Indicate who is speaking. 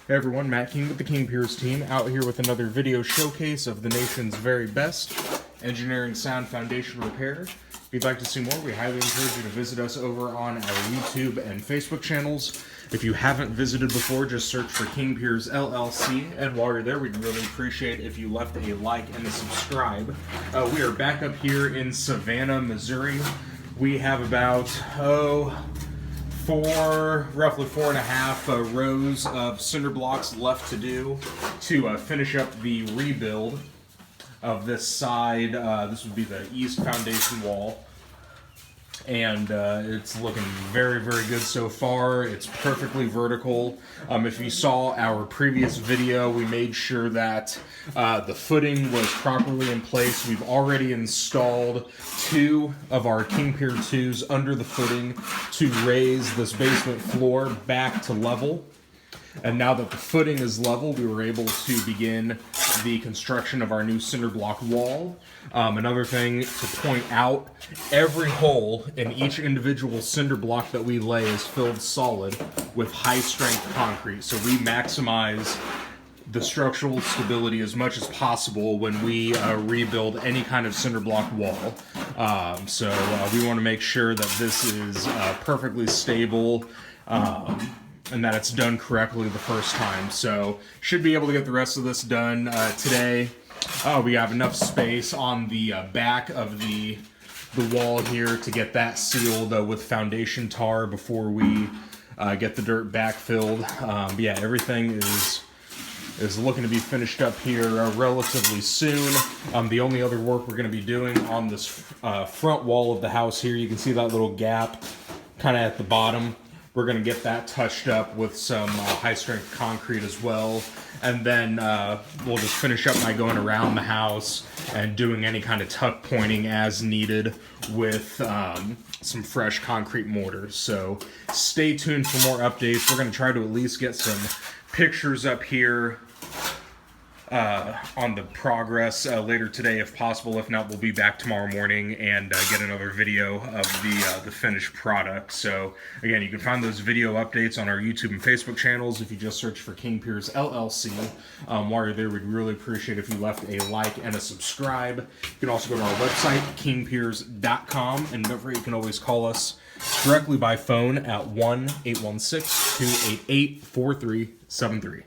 Speaker 1: Hey everyone, Matt King with the King Piers team, out here with another video showcase of the nation's very best engineering sound foundation repair. If you'd like to see more, we highly encourage you to visit us over on our YouTube and Facebook channels. If you haven't visited before, just search for King Piers LLC, and while you're there, we'd really appreciate if you left a like and a subscribe. We are back up here in Savannah, Missouri. We have about, roughly 4.5 rows of cinder blocks left to do to finish up the rebuild of this side. This would be the east foundation wall, and it's looking very, very good so far. It's perfectly vertical. If you saw our previous video, we made sure that the footing was properly in place. We've already installed 2 of our King Pier 2s under the footing to raise this basement floor back to level. And now that the footing is level, we were able to begin the construction of our new cinder block wall. Another thing to point out, every hole in each individual cinder block that we lay is filled solid with high strength concrete. So we maximize the structural stability as much as possible when we rebuild any kind of cinder block wall. So we want to make sure that this is perfectly stable, and that it's done correctly the first time. So should be able to get the rest of this done today. We have enough space on the back of the wall here to get that sealed with foundation tar before we get the dirt backfilled. But yeah, everything is looking to be finished up here relatively soon. The only other work we're going to be doing on this front wall of the house here, you can see that little gap kind of at the bottom. We're going to get that touched up with some high-strength concrete as well. And then we'll just finish up by going around the house and doing any kind of tuck pointing as needed with some fresh concrete mortar. So stay tuned for more updates. We're going to try to at least get some pictures up here on the progress later today if possible. If not, we'll be back tomorrow morning and get another video of the finished product. So again, you can find those video updates on our YouTube and Facebook channels if you just search for King Piers LLC. While you're there, we'd really appreciate if you left a like and a subscribe. You can also go to our website, kingpiers.com, and don't forget, you can always call us directly by phone at 1-816-288-4373.